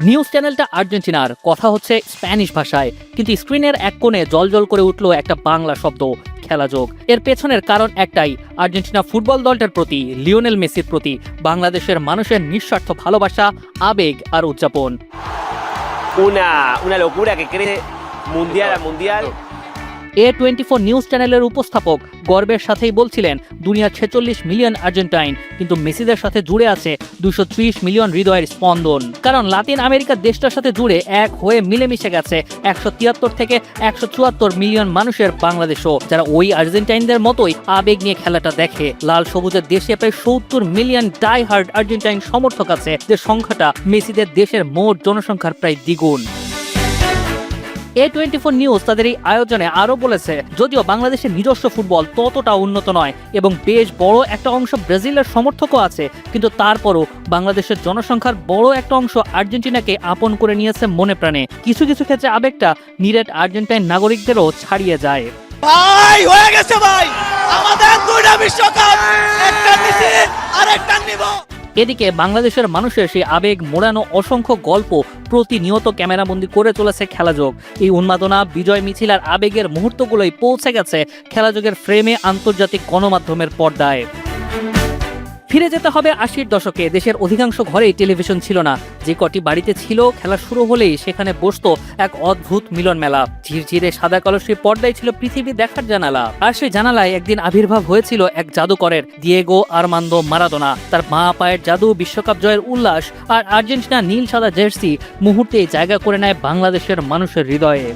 News চ্যানেলটা আর্জেন্টিনার, কথা হচ্ছে স্প্যানিশ ভাষায়, কিন্তু স্ক্রিনের এক কোণে জলজল করে উঠল একটা বাংলা শব্দ, খেলাযোগ। এর পেছনের কারণ একটাই, আর্জেন্টিনা ফুটবল দলটার প্রতি, লিওনেল মেসির প্রতি বাংলাদেশের মানুষের নিঃস্বার্থ ভালোবাসা, আবেগ আর উদযাপন। una locura que crece mundial a mundial. A24 news চ্যানেলের উপস্থাপক গর্বের সাথেই বলছিলেন, দুনিয়ার 46 মিলিয়ন আর্জেন্টাইন, কিন্তু মেসিদের সাথে জুড়ে আছে 230 মিলিয়ন হৃদয়ের স্পন্দন। কারণ লাতিন আমেরিকার দেশটার সাথে জুড়ে এক হয়ে মিলেমিশে গেছে 173 থেকে 174 মিলিয়ন মানুষের বাংলাদেশও, যারা ওই আর্জেন্টাইনদের মতোই আবেগ নিয়ে খেলাটা দেখে। লাল সবুজের দেশে প্রায় 70 মিলিয়ন ডাই হার্ড আর্জেন্টাইন সমর্থক আছে, যে সংখ্যাটা মেসিদের দেশের মোট জনসংখ্যার প্রায় দ্বিগুণ। A24 নিউজ তাদের এই আয়োজনে আরো বলেছে, যদিও বাংলাদেশের নিজস্ব ফুটবল ততটা উন্নত নয় এবং বেশ বড় একটা অংশ ব্রাজিলের সমর্থকও আছে, কিন্তু তারপরও বাংলাদেশের জনসংখ্যার বড় একটা অংশ আর্জেন্টিনাকে আপন করে নিয়েছে মনে প্রাণে। কিছু কিছু ক্ষেত্রে আবেগটা নিরেট আর্জেন্টাইন নাগরিকদেরও ছাড়িয়ে যায়। ভাই হয়ে গেছে ভাই, আমাদের দুইটা বিশ্বকাপ, একটা নিছি আরেকটা নিব। এদিকে বাংলাদেশের মানুষের সেই আবেগ মোড়ানো অসংখ্য গল্প প্রতিনিয়ত ক্যামেরাবন্দি করে চলেছে খেলাযোগ। এই উন্মাদনা, বিজয় মিছিল আর আবেগের মুহূর্তগুলোই পৌঁছে গেছে খেলাযোগের ফ্রেমে আন্তর্জাতিক গণমাধ্যমের পর্দায়। ফিরে যেতে হবে 80-র দশকে। দেশের অধিকাংশ ঘরেই টেলিভিশন ছিল না, যে কটি বাড়িতে ছিল খেলা শুরু হলেই সেখানে বসতো এক অদ্ভুত মিলন মেলা। ঝিরঝিরে সাদা কালো সেই পর্দায় ছিল পৃথিবী দেখার জানালা, আর সেই জানালায় একদিন আবির্ভাব হয়েছিল এক জাদুকরের, দিয়েগো আর্মান্দো মারাদোনা। তার মা পায়ের জাদু, বিশ্বকাপ জয়ের উল্লাস আর আর্জেন্টিনা নীল সাদা জার্সি মুহূর্তেই জায়গা করে নেয় বাংলাদেশের মানুষের হৃদয়ে।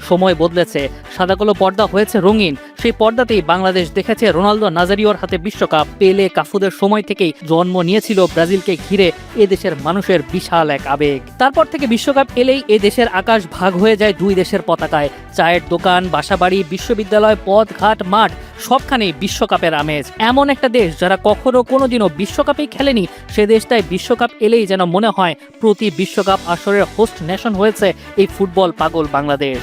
সময় বদলেছে, সাদা কালো পর্দা হয়েছে রঙিন। সেই পর্দাতেই বাংলাদেশ দেখেছে রোনালদো নাজারিওর হাতে বিশ্বকাপ। পেলে, কাফুদের সময় থেকেই জন্ম নিয়েছিল ব্রাজিলকে ঘিরে এদেশের মানুষের বিশাল এক আবেগ। তারপর থেকে বিশ্বকাপ এলেই এ দেশের আকাশ ভাগ হয়ে যায় দুই দেশের পতাকায়। চায়ের দোকান, বাসাবাড়ি, বিশ্ববিদ্যালয়, পথ ঘাট, মাঠ, সবখানেই বিশ্বকাপের আমেজ। এমন একটা দেশ যারা কখনো কোনোদিনও বিশ্বকাপেই খেলেনি, সে দেশটায় বিশ্বকাপ এলেই যেন মনে হয় প্রতি বিশ্বকাপ আসরের হোস্ট নেশন হয়েছে এই ফুটবল পাগল বাংলাদেশ।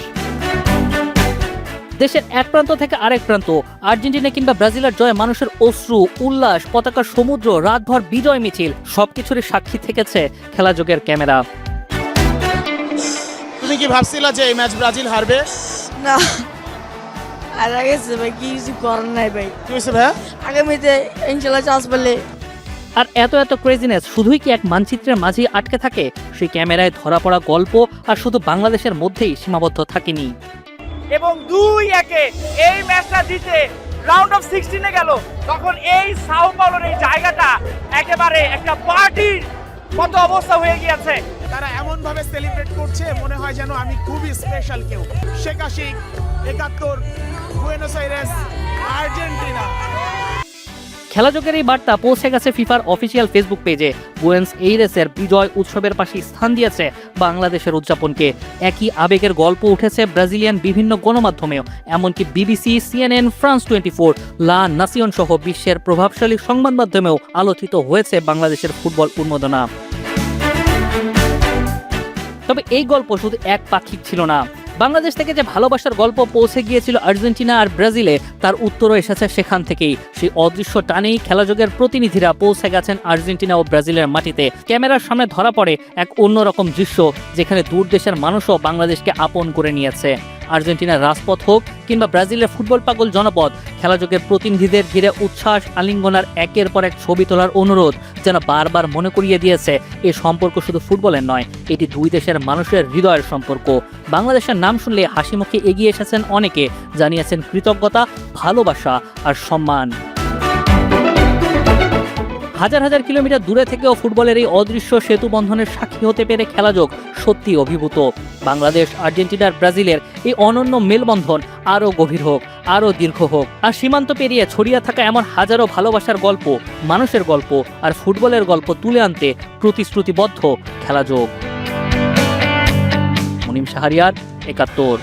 দেশের এক প্রান্ত থেকে আরেক প্রান্ত, আর্জেন্টিনা কিংবা ব্রাজিলের জয়ে মানুষের অশ্রু, উল্লাস, পতাকার সমুদ্র, রাতভর বিজয় মিছিল, সবকিছুরই সাক্ষী থেকেছে খেলাযোগের ক্যামেরা। তুমি কি ভাবছিলা যে এই ম্যাচ ব্রাজিল হারবে? না, আর গেছে ভাই, কিছু করার নাই ভাই। কি হয়েছে ভাই? আগামীতে ইনশাল্লাহ চান্স পেলে। আর এত এত ক্রেজিনেস শুধুই কি এক মানচিত্রের মাঝে আটকে থাকে? সেই ক্যামেরায় ধরা পড়া গল্প আর শুধু বাংলাদেশের মধ্যেই সীমাবদ্ধ থাকেনি। এবং 2-1 এই ম্যাচটা জিতে রাউন্ড অফ 16-এ গেল, তখন এই সাও পাওলোর এই জায়গাটা একেবারে একটা পার্টির মতো অবস্থা হয়ে গিয়েছে। তারা এমন ভাবে সেলিব্রেট করছে মনে হয় যেন আমি খুবই স্পেশাল কেউ। Sheikh Ashiq, 71, Buenos Aires, Argentina. খেলাযোগের এই বার্তা পৌঁছে গেছে ফিফার অফিসিয়াল ফেসবুক পেজে। বুয়েনোস এইরেসের বিজয় উৎসবের পাশে স্থান দিয়েছে বাংলাদেশের উদযাপনকে। একই আবেগের গল্প উঠেছে ব্রাজিলিয়ান বিভিন্ন গণমাধ্যমেও, এমনকি বিবিসি, CNN, ফ্রান্স 24, লা নাসিয়ন সহ বিশ্বের প্রভাবশালী সংবাদ মাধ্যমেও আলোচিত হয়েছে বাংলাদেশের ফুটবল উন্মাদনা। তবে এই গল্প শুধু এক পাক্ষিক ছিল না। বাংলাদেশ থেকে যে ভালোবাসার গল্প পৌঁছে গিয়েছিল আর্জেন্টিনা আর ব্রাজিলে, তার উত্তরও এসেছে সেখান থেকেই। সেই অদৃশ্য টানেই খেলাযোগের প্রতিনিধিরা পৌঁছে গেছেন আর্জেন্টিনা ও ব্রাজিলের মাটিতে। ক্যামেরার সামনে ধরা পড়ে এক অন্যরকম দৃশ্য, যেখানে দূর দেশের মানুষও বাংলাদেশকে আপন করে নিয়েছে। আর্জেন্টিনার রাজপথ হোক কিংবা ব্রাজিলের ফুটবল পাগল জনপদ, খেলাযোগের প্রতিনিধিদের ঘিরে উচ্ছ্বাস, আলিঙ্গনার একের পর এক ছবি তোলার অনুরোধ যেন বারবার মনে করিয়ে দিয়েছে এই সম্পর্ক শুধু ফুটবলের নয়, এটি দুই দেশের মানুষের হৃদয়ের সম্পর্ক। বাংলাদেশের নাম শুনলে হাসি মুখে এগিয়ে এসেছেন অনেকে, জানিয়েছেন কৃতজ্ঞতা, ভালোবাসা আর সম্মান। হাজার হাজার কিলোমিটার দূরে থেকেও ফুটবলের এই অদৃশ্য সেতু বন্ধনের সাক্ষী হতে পেরে খেলাযোগ সত্যি অভিভূত। বাংলাদেশ, আর্জেন্টিনার, ব্রাজিলের এই অনন্য মেলবন্ধন আরও গভীর হোক, আরও দীর্ঘ হোক, আর সীমান্ত পেরিয়ে ছড়িয়ে থাকা এমন হাজারো ভালোবাসার গল্প, মানুষের গল্প আর ফুটবলের গল্প তুলে আনতে প্রতিশ্রুতিবদ্ধ খেলাযোগ। মুনিম শাহরিয়ার, 71।